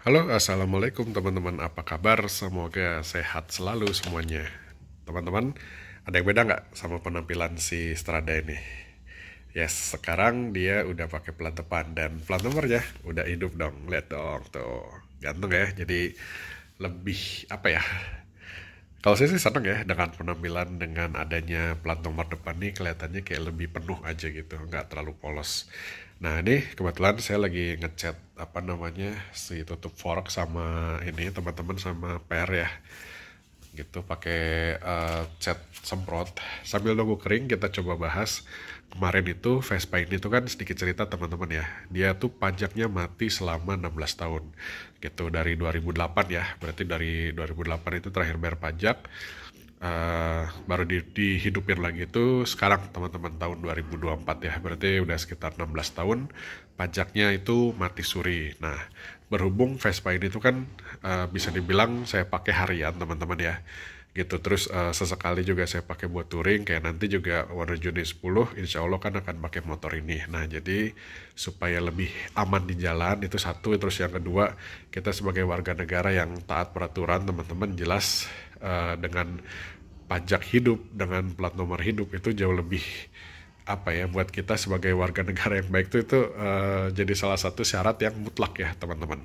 Halo, assalamualaikum teman-teman. Apa kabar? Semoga sehat selalu semuanya. Teman-teman, ada yang beda nggak sama penampilan si Strada ini? Yes, sekarang dia udah pakai plat depan dan plat nomornya udah hidup dong. Lihat dong, tuh ganteng ya. Jadi lebih apa ya? Kalau saya sih seneng ya dengan penampilan dengan adanya plat nomor depan nih kelihatannya kayak lebih penuh aja gitu, nggak terlalu polos. Nah ini kebetulan saya lagi ngecat apa namanya si tutup fork sama ini teman-teman sama per ya gitu pakai cat semprot sambil nunggu kering. Kita coba bahas kemarin itu Vespa ini tuh kan sedikit cerita teman-teman ya, dia tuh pajaknya mati selama 16 tahun gitu dari 2008 ya, berarti dari 2008 itu terakhir bayar pajak. Baru dihidupin lagi itu sekarang teman-teman tahun 2024 ya, berarti udah sekitar 16 tahun pajaknya itu mati suri. Nah berhubung Vespa ini tuh kan bisa dibilang saya pakai harian teman-teman ya gitu, terus sesekali juga saya pakai buat touring, kayak nanti juga Wonder Journey 10 insya Allah kan akan pakai motor ini. Nah jadi supaya lebih aman di jalan itu satu, terus yang kedua kita sebagai warga negara yang taat peraturan teman-teman, jelas dengan pajak hidup dengan plat nomor hidup itu jauh lebih apa ya, buat kita sebagai warga negara yang baik itu jadi salah satu syarat yang mutlak ya teman-teman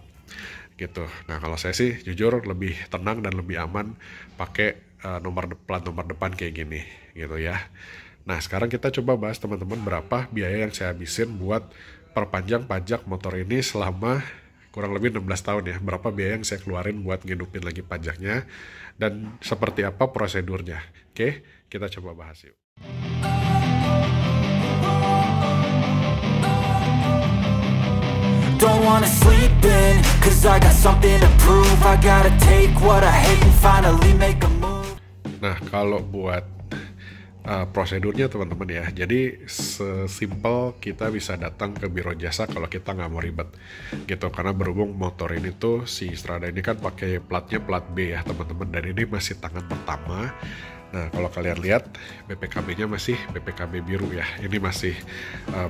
gitu. Nah kalau saya sih jujur lebih tenang dan lebih aman pakai plat nomor depan kayak gini gitu ya. Nah sekarang kita coba bahas teman-teman berapa biaya yang saya habisin buat perpanjang pajak motor ini selama kurang lebih 16 tahun ya. Berapa biaya yang saya keluarin buat ngidupin lagi pajaknya dan seperti apa prosedurnya. Oke, kita coba bahas yuk. Don't wanna sleep in, cause I got something to prove. I gotta take what I hate and finally make a move. Nah, kalau buat prosedurnya teman-teman ya, jadi sesimpel kita bisa datang ke biro jasa kalau kita nggak mau ribet gitu, karena berhubung motor ini tuh si Strada ini kan pakai platnya plat B ya teman-teman, dan ini masih tangan pertama. Nah kalau kalian lihat BPKB-nya masih BPKB biru ya, ini masih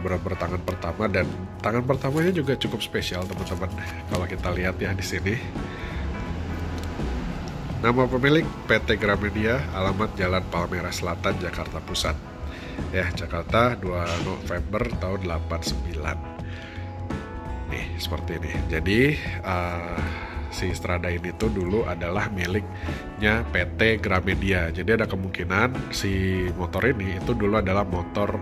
benar-benar tangan pertama, dan tangan pertamanya juga cukup spesial teman-teman. Kalau kita lihat ya di sini, nama pemilik PT Gramedia, alamat Jalan Palmerah Selatan, Jakarta Pusat. Ya, Jakarta 2 November tahun 89. Nih, seperti ini. Jadi, si Strada ini tuh dulu adalah miliknya PT Gramedia. Jadi ada kemungkinan si motor ini itu dulu adalah motor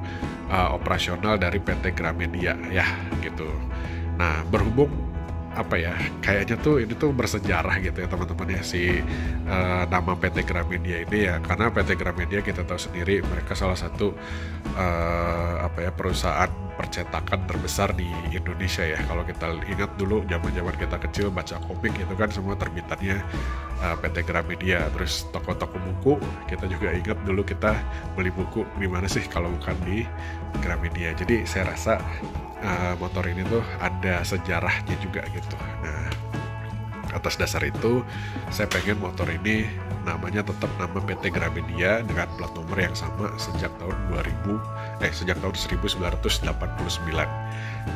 operasional dari PT Gramedia ya, gitu. Nah, berhubung apa ya, kayaknya tuh ini tuh bersejarah gitu ya teman-teman ya, si nama PT Gramedia ini ya, karena PT Gramedia kita tahu sendiri mereka salah satu apa ya, perusahaan percetakan terbesar di Indonesia ya. Kalau kita ingat dulu zaman-zaman kita kecil baca komik itu kan semua terbitannya PT Gramedia. Terus toko-toko buku kita juga ingat dulu kita beli buku di mana sih kalau bukan di Gramedia. Jadi saya rasa motor ini tuh ada sejarahnya juga gitu. Nah, atas dasar itu saya pengen motor ini namanya tetap nama PT Gramedia dengan plat nomor yang sama sejak tahun 1989.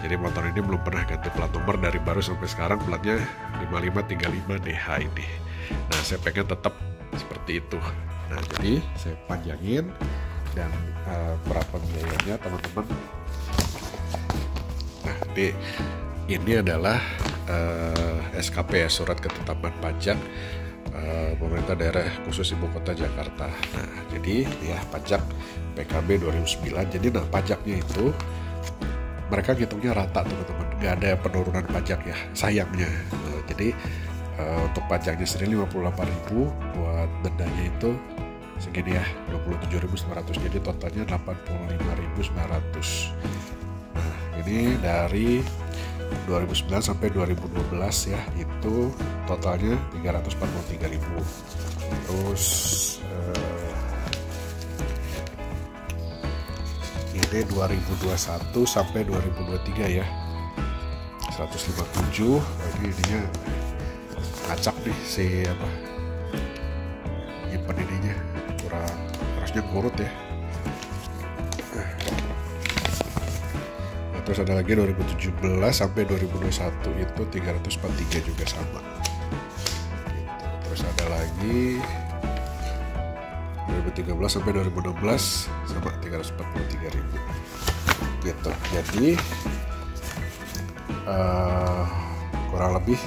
Jadi motor ini belum pernah ganti plat nomor dari baru sampai sekarang, platnya 5535 DH ini. Nah, saya pengen tetap seperti itu. Nah, jadi saya panjangin, dan berapa biayanya teman-teman. Nah, ini adalah SKP ya, surat ketetapan pajak pemerintah daerah khusus ibu kota Jakarta. Nah, jadi ya pajak PKB 2009. Jadi nah pajaknya itu mereka ngitungnya rata teman-teman, nggak ada penurunan pajak ya sayangnya. Nah, jadi untuk pajaknya sendiri 58.000, buat dendanya itu segini ya 27.900, jadi totalnya 85.900. Nah ini dari 2009 sampai 2012 ya, itu totalnya 343.000. Terus ini 2021 sampai 2023 ya 157. Ini ininya ngacak nih si apa nyimpen ininya, harusnya ngurut ya. Nah, Terus ada lagi 2017 sampai 2021 itu 343 juga sama gitu. Terus ada lagi 2013 sampai 2016 sama 343.000 gitu. Jadi kurang lebih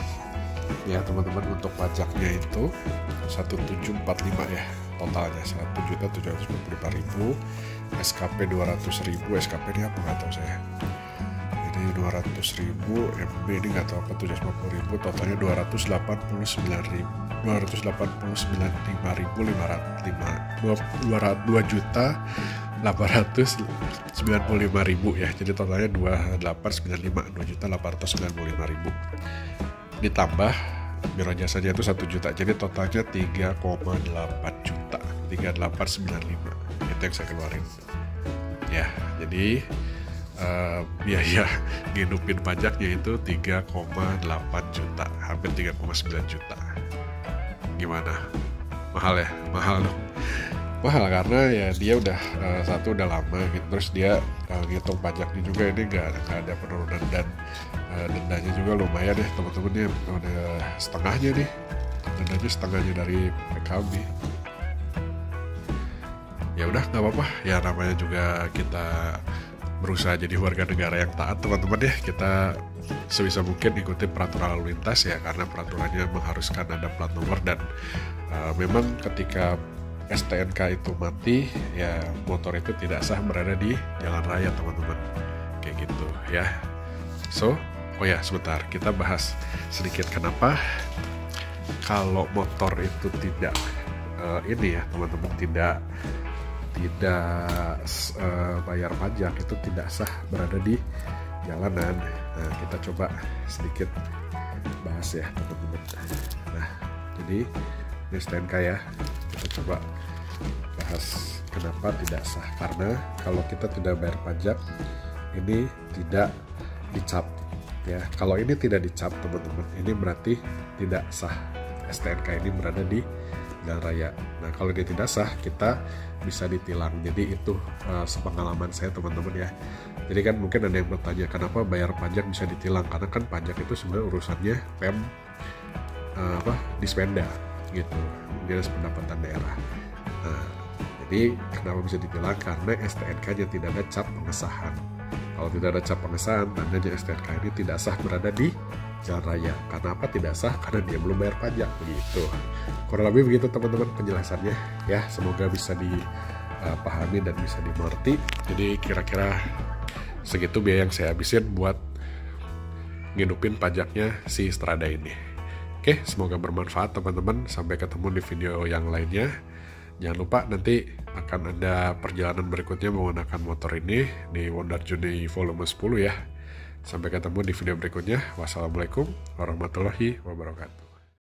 ya teman-teman, untuk pajaknya itu 1745 ya totalnya, 1.745.000, SKP 200.000. SKP ini apa nggak tahu saya. Ini 200.000, MB ini nggak tahu apa, 750.000, totalnya 2.895.000 ya. Jadi totalnya 2.895.000 ditambah biro jasanya itu 1 juta, jadi totalnya 3,8 juta, 3.895 itu yang saya keluarin ya. Jadi biaya ngidupin pajaknya itu 3,8 juta, hampir 3,9 juta. Gimana? Mahal ya? Mahal dong. Mahal karena ya dia udah satu udah lama gitu, terus dia ngitung pajaknya juga ini nggak ada penurunan, dan dendanya juga lumayan ya teman-teman, ya udah setengahnya nih, dendanya setengahnya dari PKB. Ya udah nggak apa-apa ya, namanya juga kita berusaha jadi warga negara yang taat teman-teman ya. Kita sebisa mungkin ikuti peraturan lalu lintas ya, karena peraturannya mengharuskan ada plat nomor, dan memang ketika STNK itu mati ya, motor itu tidak sah berada di jalan raya teman-teman, kayak gitu ya. So, oh ya sebentar, kita bahas sedikit kenapa kalau motor itu tidak ini ya teman-teman, tidak bayar pajak, itu tidak sah berada di jalanan. Nah, kita coba sedikit bahas ya teman-teman. Nah, jadi ini STNK ya, kita coba bahas kenapa tidak sah. Karena kalau kita tidak bayar pajak, ini tidak dicap ya. Kalau ini tidak dicap teman-teman, ini berarti tidak sah, STNK ini berada di jalan raya. Nah, kalau dia tidak sah, kita bisa ditilang. Jadi itu sepengalaman saya teman-teman ya. Jadi kan mungkin ada yang bertanya, kenapa bayar pajak bisa ditilang? Karena kan pajak itu sebenarnya urusannya Dispenda gitu, Dinas Pendapatan Daerah. Nah, jadi kenapa bisa ditilang? Karena STNK-nya tidak ada cap pengesahan. Kalau tidak ada cap pengesahan, tandanya STNK ini tidak sah berada di jalan raya. Karena apa tidak sah? Karena dia belum bayar pajak begitu. Kurang lebih begitu teman-teman penjelasannya ya. Semoga bisa dipahami dan bisa dimengerti. Jadi kira-kira segitu biaya yang saya habisin buat ngidupin pajaknya si Strada ini. Oke, semoga bermanfaat teman-teman. Sampai ketemu di video yang lainnya. Jangan lupa nanti akan ada perjalanan berikutnya menggunakan motor ini di Wonder Journey volume 10 ya. Sampai ketemu di video berikutnya. Wassalamualaikum warahmatullahi wabarakatuh.